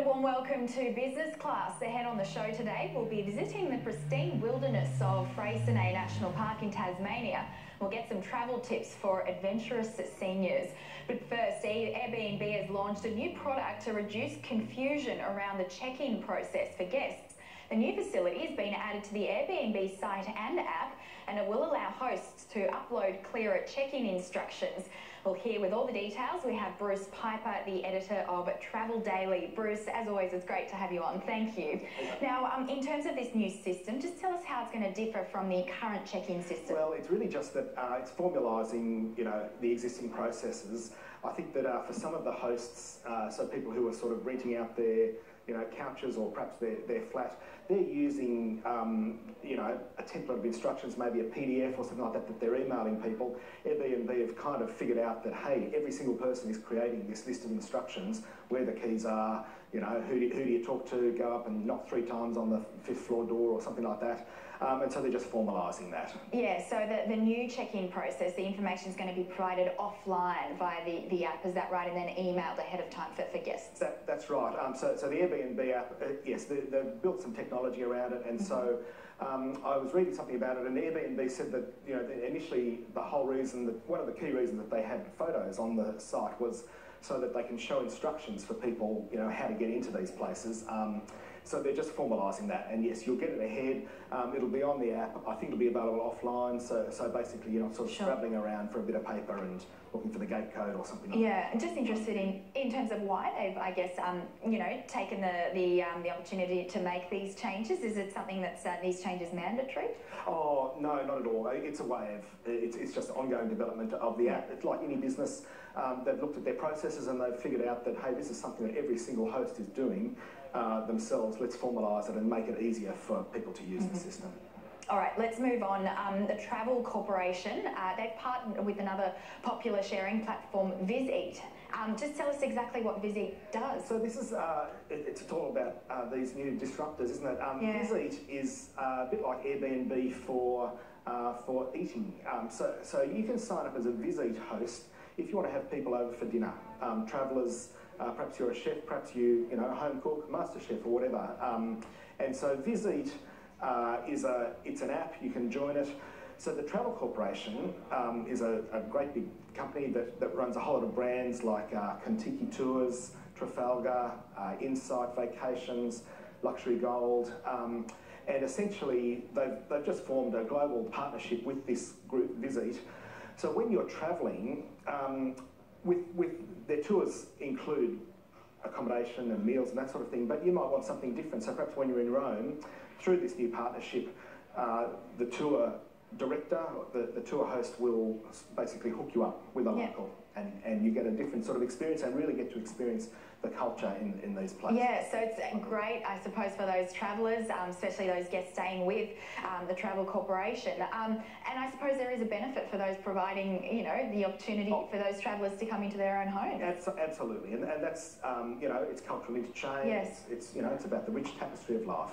a warm welcome to Business Class. Ahead on the show today, we'll be visiting the pristine wilderness of Freycinet National Park in Tasmania. We'll get some travel tips for adventurous seniors. But first, Airbnb has launched a new product to reduce confusion around the check-in process for guests. The new facility has been added to the Airbnb site and app, and it will allow hosts to upload clearer check-in instructions. Well, here with all the details, we have Bruce Piper, the editor of Travel Daily. Bruce, as always, it's great to have you on. Thank you. Now, in terms of this new system, just tell us how it's going to differ from the current check-in system. Well, it's really just that it's formalising, the existing processes. I think that for some of the hosts, so people who are sort of renting out their couches or perhaps their flat, they're using, a template of instructions, maybe a PDF or something like that they're emailing people. Airbnb have kind of figured out that, hey, every single person is creating this list of instructions, where the keys are, who do you talk to, go up and knock 3 times on the 5th floor door or something like that. And so they're just formalising that. Yeah, so the new check-in process, the information is going to be provided offline via the app, is that right? And then emailed ahead of time for guests? That's right. So the Airbnb app, yes, they've built some technology around it, and so I was reading something about it, and Airbnb said that, initially the whole reason, one of the key reasons that they had photos on the site was so that they can show instructions for people, how to get into these places. So they're just formalising that, and yes, you'll get it ahead. It'll be on the app. I think it'll be available offline, so basically you're not sort of scrabbling around for a bit of paper and looking for the gate code or something like that. Yeah, and just interested in terms of why they've, I guess, taken the opportunity to make these changes. Is it something that's these changes mandatory? Oh, no, not at all. It's a way of, it's just ongoing development of the app. It's like any business. They've looked at their processes and they've figured out that, hey, this is something that every single host is doing themselves. Let's formalise it and make it easier for people to use the system. All right, let's move on. The Travel Corporation, they've partnered with another popular sharing platform, VizEat. Just tell us exactly what VizEat does. So this is, it's all about these new disruptors, isn't it? VizEat is a bit like Airbnb for eating. So you can sign up as a VizEat host if you want to have people over for dinner. Travellers, perhaps you're a chef, perhaps you a home cook, master chef or whatever. And so VizEat it's an app, you can join it. So the Travel Corporation is a great big company that runs a whole lot of brands like Kentucky Tours, Trafalgar, Insight Vacations, Luxury Gold, and essentially they've just formed a global partnership with this group, VizEat. So when you're travelling, with their tours include accommodation and meals and that sort of thing, but you might want something different. So perhaps when you're in Rome, through this new partnership, the tour director, the tour host will basically hook you up with a local, and you get a different sort of experience and really get to experience the culture in these places. Yeah, so it's great, I suppose, for those travellers, especially those guests staying with the Travel Corporation. And I suppose there is a benefit for those providing, the opportunity for those travellers to come into their own home. Absolutely, and that's, it's cultural interchange. Yes. It's about the rich tapestry of life.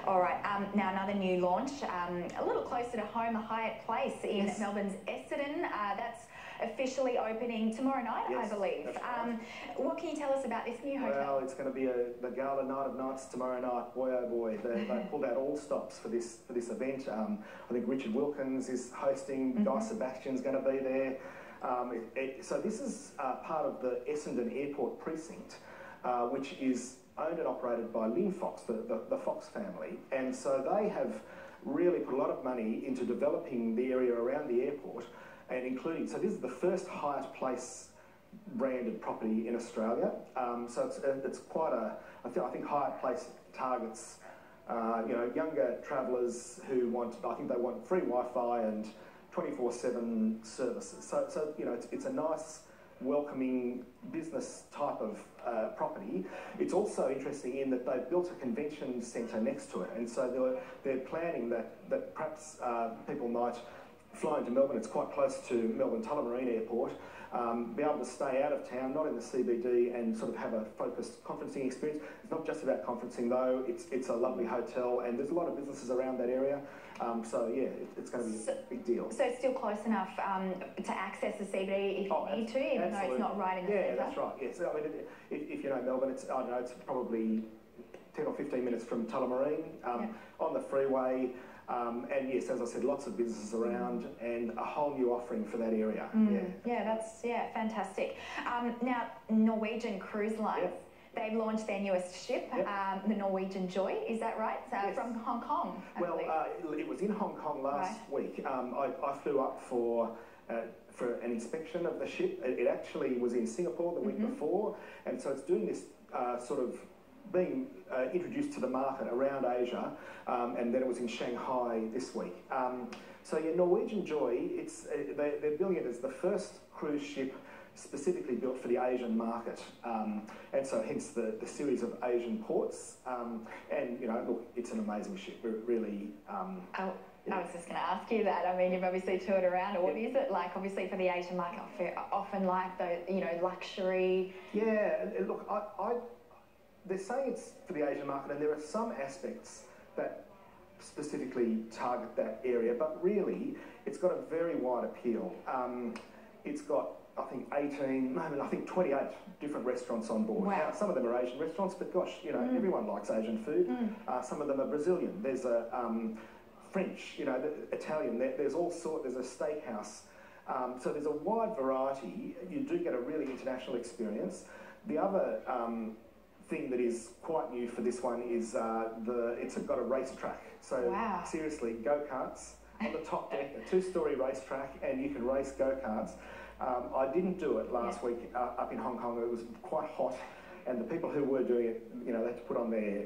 All right, now another new launch, a little closer to home, Hyatt Place in Melbourne's Essendon. That's officially opening tomorrow night, I believe. Right. What can you tell us about this new hotel? Well, it's going to be the gala night of nights tomorrow night. Boy, oh boy, they pulled out all stops for this event. I think Richard Wilkins is hosting. Guy Sebastian's going to be there. So this is part of the Essendon Airport precinct, which is owned and operated by Lynn Fox, the Fox family. And so they have really put a lot of money into developing the area around the airport, and including, so this is the first Hyatt Place branded property in Australia. So it's quite I think Hyatt Place targets, younger travellers who they want free Wi-Fi and 24/7 services. So it's a nice, welcoming business type of property. It's also interesting in that they've built a convention centre next to it, and so they're planning that perhaps people might fly into Melbourne. It's quite close to Melbourne Tullamarine Airport, be able to stay out of town, not in the CBD, and sort of have a focused conferencing experience. It's not just about conferencing though, it's a lovely hotel, and there's a lot of businesses around that area. So yeah, it's going to be a big deal. So it's still close enough to access the CBD if you need to, even though it's not right in the centre? Yeah, that's right. Yes, I mean, if you know Melbourne, it's probably 10 or 15 minutes from Tullamarine on the freeway. And yes, as I said, lots of businesses around and a whole new offering for that area. Yeah, that's fantastic. Now, Norwegian Cruise Lines. They've launched their newest ship, the Norwegian Joy, is that right? From Hong Kong, I believe. It was in Hong Kong last week. I flew up for an inspection of the ship. It actually was in Singapore the week before, and so it's doing this sort of being introduced to the market around Asia, and then it was in Shanghai this week. So yeah, Norwegian Joy, they're building it as the first cruise ship specifically built for the Asian market, and so hence the series of Asian ports. And you know, look, it's an amazing ship. Really. I was just going to ask you that. I mean, you've obviously toured around. What is it like? Obviously, for the Asian market, often like the luxury. Yeah, look, they're saying it's for the Asian market, and there are some aspects that specifically target that area, but really, it's got a very wide appeal. It's got, I think, 28 different restaurants on board. Wow. Now, some of them are Asian restaurants, but gosh, you know, everyone likes Asian food. Some of them are Brazilian. There's a French, you know, Italian. There's all sorts. There's a steakhouse. So there's a wide variety. You do get a really international experience. The other thing that is quite new for this one is it's got a racetrack. So seriously, go-karts on the top deck, a 2-story racetrack, and you can race go-karts. I didn't do it last week up in Hong Kong. It was quite hot, and the people who were doing it, you know, they had to put on their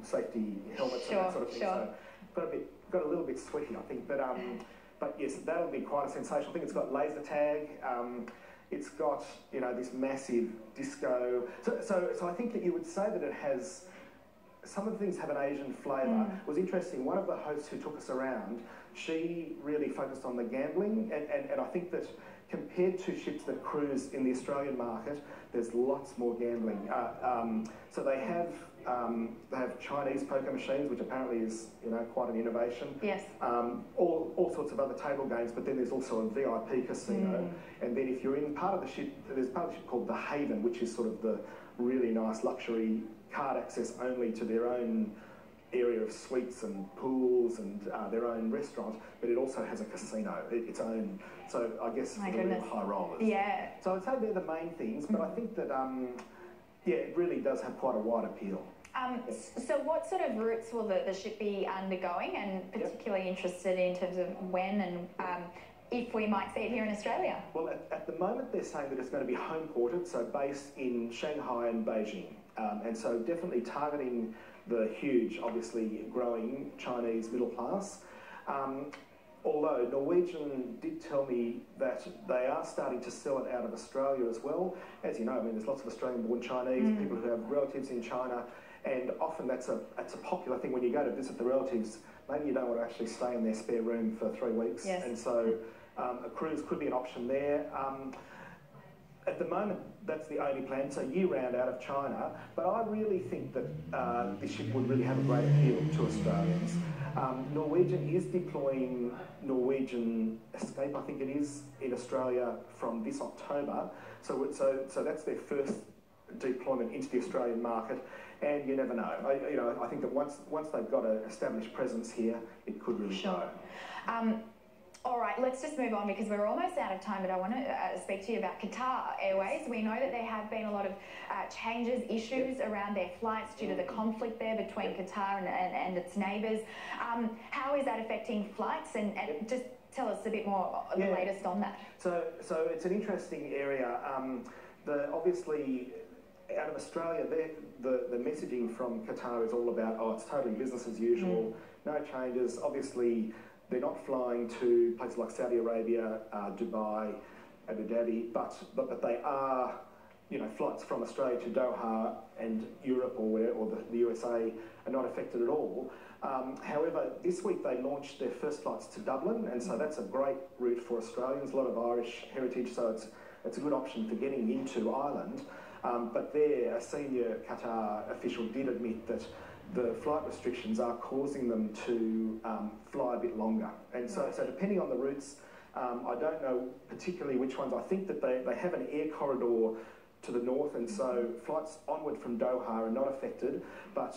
safety helmets and that sort of thing. So got a little bit sweaty, I think. But yes, that'll be quite a sensation. I think it's got laser tag. It's got, you know, this massive disco. So I think that you would say that it has, some of the things have an Asian flavour. It was interesting, one of the hosts who took us around, she really focused on the gambling, and I think that compared to ships that cruise in the Australian market, there's lots more gambling. So they have Chinese poker machines, which apparently is, you know, quite an innovation. Yes. All sorts of other table games, but then there's also a VIP casino. And then if you're in part of the ship, there's part of the ship called the Haven, which is sort of the really nice luxury card access only to their own area of suites and pools and their own restaurant, but it also has a casino, its own. So I guess for the real high rollers. Yeah. So I'd say they're the main things, but I think that yeah, it really does have quite a wide appeal. So what sort of routes will the ship be undergoing, and particularly interested in terms of when and if we might see it here in Australia? Well, at the moment they're saying that it's going to be home ported, so based in Shanghai and Beijing, and so definitely targeting the huge, obviously growing Chinese middle class. Although Norwegian did tell me that they are starting to sell it out of Australia as well. As you know, I mean, there's lots of Australian-born Chinese, people who have relatives in China, and often that's a popular thing when you go to visit the relatives. Maybe you don't want to actually stay in their spare room for 3 weeks, and so a cruise could be an option there. At the moment, that's the only plan, so year-round out of China, but I really think that this ship would really have a great appeal to Australians. Norwegian is deploying Norwegian Escape, I think it is, in Australia from this October, so that's their first deployment into the Australian market, and you never know. I think that once they've got an established presence here, it could really grow. All right, let's just move on because we're almost out of time, but I want to speak to you about Qatar Airways. We know that there have been a lot of changes, issues around their flights due to the conflict there between Qatar and its neighbours. How is that affecting flights? And just tell us a bit more the latest on that. So it's an interesting area. Obviously, out of Australia, the messaging from Qatar is all about, it's totally business as usual, no changes. Obviously, they're not flying to places like Saudi Arabia, Dubai, Abu Dhabi, but they are, flights from Australia to Doha and Europe or the USA are not affected at all. However, this week they launched their first flights to Dublin, and so that's a great route for Australians, a lot of Irish heritage, so it's it's a good option for getting into Ireland. But there, a senior Qatar official did admit that the flight restrictions are causing them to fly a bit longer. And so depending on the routes, I don't know particularly which ones. I think that they have an air corridor to the north, and so flights onward from Doha are not affected, but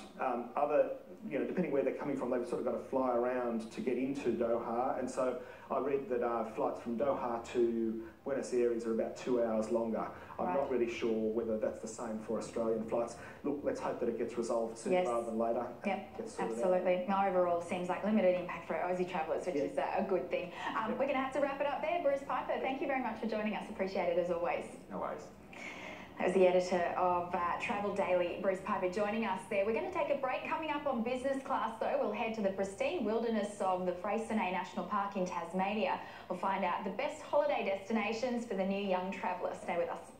other, depending where they're coming from, they've sort of got to fly around to get into Doha. And so I read that flights from Doha to Buenos Aires are about 2 hours longer. I'm not really sure whether that's the same for Australian flights. Look, let's hope that it gets resolved sooner rather than later. Yep, absolutely. No, overall, seems like limited impact for Aussie travellers, which is a good thing. We're going to have to wrap it up there. Bruce Piper, thank you very much for joining us. Appreciate it as always. No worries. That was the editor of Travel Daily, Bruce Piper, joining us there. We're going to take a break. Coming up on business class, though, we'll head to the pristine wilderness of the Freycinet National Park in Tasmania. We'll find out the best holiday destinations for the new young traveller. Stay with us.